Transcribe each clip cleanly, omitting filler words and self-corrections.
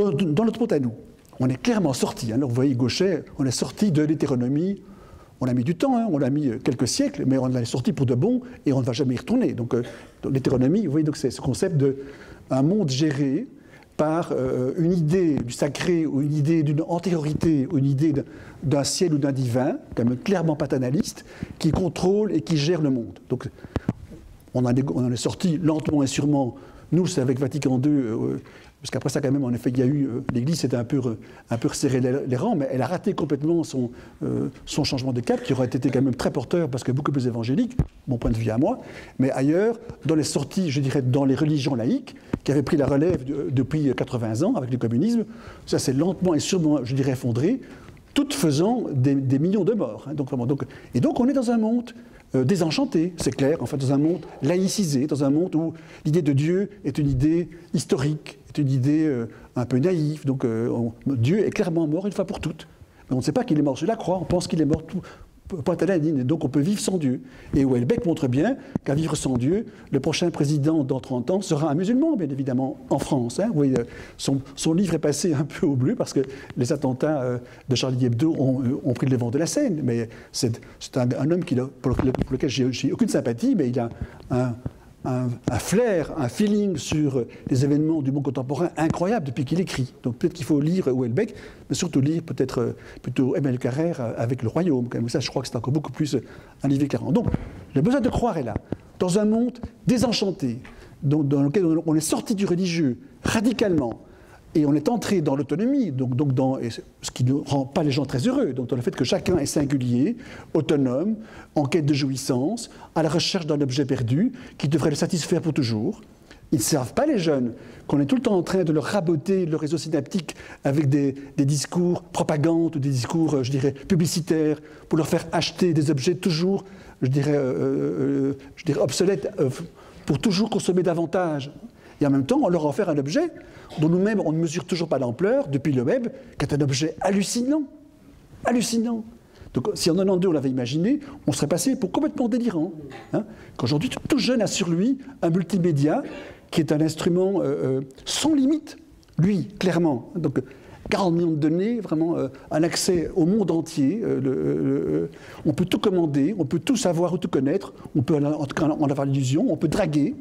dans notre monde à nous, on est clairement sorti. Alors vous voyez, Gauchet, on est sorti de l'hétéronomie. On a mis du temps, hein, on a mis quelques siècles, mais on en est sorti pour de bon et on ne va jamais y retourner. Donc l'hétéronomie, vous voyez, donc c'est ce concept d'un monde géré par une idée du sacré ou une idée d'une antériorité ou une idée d'un ciel ou d'un divin, quand même clairement paternaliste, qui contrôle et qui gère le monde. Donc on en est sorti lentement et sûrement. Nous, c'est avec Vatican II, parce qu'après ça, quand même, en effet, il y a eu l'Église s'était un peu resserré les rangs, mais elle a raté complètement son changement de cap, qui aurait été quand même très porteur, parce que beaucoup plus évangélique, mon point de vue à moi. Mais ailleurs, dans les sorties, je dirais, dans les religions laïques, qui avaient pris la relève depuis 80 ans avec le communisme, ça s'est lentement et sûrement, je dirais, effondré, toutes faisant des millions de morts. Hein. Donc on est dans un monde désenchanté, c'est clair, en fait, dans un monde laïcisé, dans un monde où l'idée de Dieu est une idée historique, est une idée un peu naïve. Donc Dieu est clairement mort une fois pour toutes. Mais on ne sait pas qu'il est mort sur la croix, on pense qu'il est mort point à la ligne, donc on peut vivre sans Dieu. Et Houellebecq montre bien qu'à vivre sans Dieu, le prochain président dans 30 ans sera un musulman, bien évidemment, en France. Hein. Oui, son livre est passé un peu au bleu parce que les attentats de Charlie Hebdo ont pris le devant de la scène. Mais c'est un homme pour lequel j'ai aucune sympathie, mais il a un flair, un feeling sur les événements du monde contemporain incroyable depuis qu'il écrit. Donc peut-être qu'il faut lire Houellebecq, mais surtout lire peut-être plutôt Emmanuel Carrère avec Le Royaume. Quand même. Ça, je crois que c'est encore beaucoup plus un livre éclairant. Donc le besoin de croire est là, dans un monde désenchanté, dans lequel on est sorti du religieux radicalement, et on est entré dans l'autonomie, ce qui ne rend pas les gens très heureux, donc dans le fait que chacun est singulier, autonome, en quête de jouissance, à la recherche d'un objet perdu qui devrait le satisfaire pour toujours. Ils ne savent pas, les jeunes, qu'on est tout le temps en train de leur raboter le réseau synaptique avec des discours propagandes ou des discours, je dirais, publicitaires, pour leur faire acheter des objets toujours, je dirais obsolètes, pour toujours consommer davantage. Et en même temps, on leur a offert un objet dont nous-mêmes, on ne mesure toujours pas l'ampleur, depuis le web, qui est un objet hallucinant. Hallucinant. Donc, si en 92, on l'avait imaginé, on serait passé pour complètement délirant. Hein. Qu'aujourd'hui, tout jeune a sur lui un multimédia qui est un instrument sans limite, lui, clairement. Donc, 40 millions de données, vraiment un accès au monde entier. On peut tout commander, on peut tout savoir ou tout connaître, on peut en tout cas en avoir l'illusion, on peut draguer.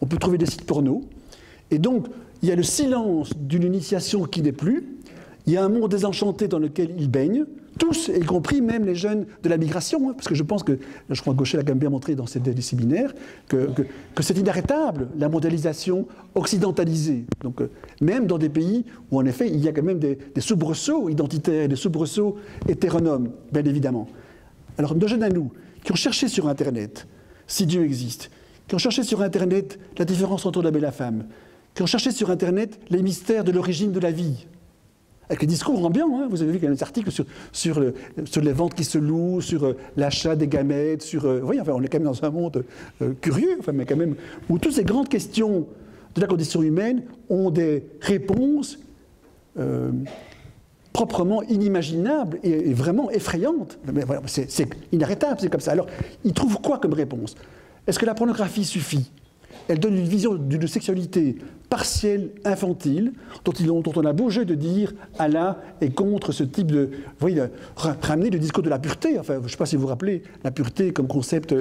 On peut trouver des sites porno. Et donc, il y a le silence d'une initiation qui n'est plus. Il y a un monde désenchanté dans lequel ils baignent, tous, y compris même les jeunes de la migration. Hein, parce que je pense que, je crois que Gauchet l'a quand même bien montré dans ses séminaires, que c'est inarrêtable, la mondialisation occidentalisée. Donc, même dans des pays où, en effet, il y a quand même des soubresauts identitaires, des soubresauts hétéronomes, bien évidemment. Alors, nos jeunes à nous, qui ont cherché sur Internet, si Dieu existe, qui ont cherché sur Internet la différence entre l'homme et la femme, qui ont cherché sur Internet les mystères de l'origine de la vie, avec les discours ambiants. Hein. Vous avez vu qu'il y a des articles sur les ventes qui se louent, sur l'achat des gamètes, oui, enfin, on est quand même dans un monde curieux, enfin, mais quand même, où toutes ces grandes questions de la condition humaine ont des réponses proprement inimaginables et vraiment effrayantes. Mais voilà, c'est inarrêtable, c'est comme ça. Alors, ils trouvent quoi comme réponse ? Est-ce que la pornographie suffit ? Elle donne une vision d'une sexualité partielle, infantile, dont on a beau jeu de dire Allah est contre ce type de... Vous voyez, ramener le discours de la pureté. Enfin, je ne sais pas si vous vous rappelez, la pureté comme concept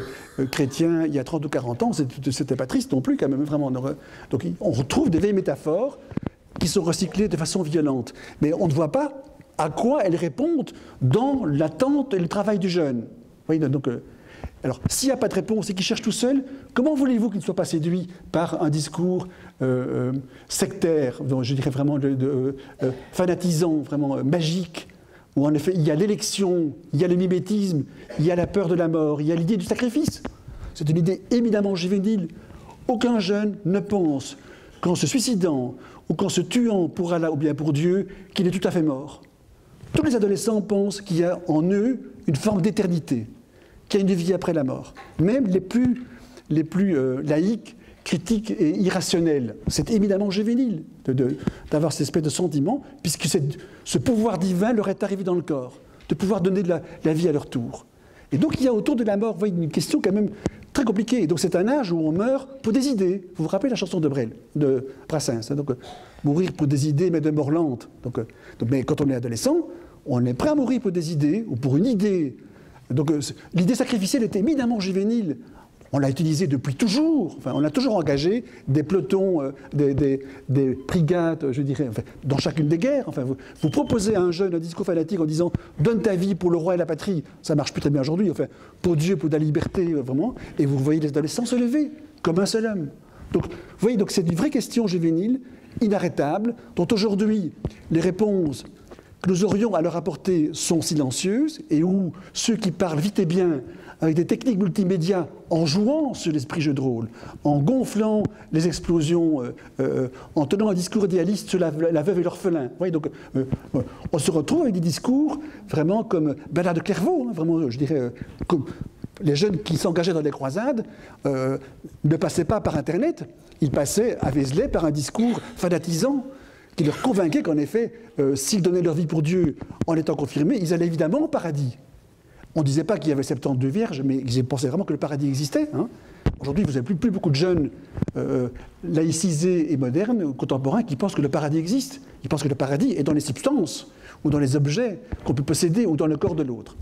chrétien il y a 30 ou 40 ans, c'était pas triste non plus quand même, vraiment. Donc on retrouve des vieilles métaphores qui sont recyclées de façon violente. Mais on ne voit pas à quoi elles répondent dans l'attente et le travail du jeune. Vous voyez, donc... Alors, s'il n'y a pas de réponse et qu'il cherche tout seul, comment voulez-vous qu'il ne soit pas séduit par un discours sectaire, je dirais vraiment fanatisant, vraiment magique, où en effet il y a l'élection, il y a le mimétisme, il y a la peur de la mort, il y a l'idée du sacrifice. C'est une idée éminemment juvénile. Aucun jeune ne pense qu'en se suicidant ou qu'en se tuant pour Allah ou bien pour Dieu, qu'il est tout à fait mort. Tous les adolescents pensent qu'il y a en eux une forme d'éternité, qu'il y a une vie après la mort. Même les plus laïcs, critiques et irrationnels. C'est éminemment juvénile d'avoir cette espèce de sentiment, puisque ce pouvoir divin leur est arrivé dans le corps, de pouvoir donner de la vie à leur tour. Et donc il y a autour de la mort, vous voyez, une question quand même très compliqué. Donc c'est un âge où on meurt pour des idées. Vous vous rappelez la chanson de Brel, de Brassens, hein, donc, mourir pour des idées, mais de mort lente. Mais quand on est adolescent, on est prêt à mourir pour des idées ou pour une idée. Donc l'idée sacrificielle était éminemment juvénile. On l'a utilisée depuis toujours. Enfin, on a toujours engagé des pelotons, des brigades, je dirais, enfin, dans chacune des guerres. Enfin, vous proposez à un jeune un discours fanatique en disant « donne ta vie pour le roi et la patrie ». Ça marche plus très bien aujourd'hui. Enfin, pour Dieu, pour la liberté, vraiment. Et vous voyez les adolescents se lever comme un seul homme. Donc, vous voyez, donc c'est une vraie question juvénile, inarrêtable, dont aujourd'hui les réponses que nous aurions à leur apporter sont silencieuses et où ceux qui parlent vite et bien avec des techniques multimédia, en jouant sur l'esprit jeu de rôle, en gonflant les explosions, en tenant un discours idéaliste sur la veuve et l'orphelin. Donc, on se retrouve avec des discours vraiment comme Bernard de Clairvaux, hein, vraiment, je dirais, comme les jeunes qui s'engageaient dans les croisades ne passaient pas par Internet, ils passaient à Vézelay par un discours fanatisant qui leur convainquait qu'en effet, s'ils donnaient leur vie pour Dieu en étant confirmés, ils allaient évidemment au paradis. On ne disait pas qu'il y avait 72 vierges, mais ils pensaient vraiment que le paradis existait. Hein. Aujourd'hui, vous n'avez plus beaucoup de jeunes laïcisés et modernes, contemporains, qui pensent que le paradis existe. Ils pensent que le paradis est dans les substances, ou dans les objets qu'on peut posséder, ou dans le corps de l'autre.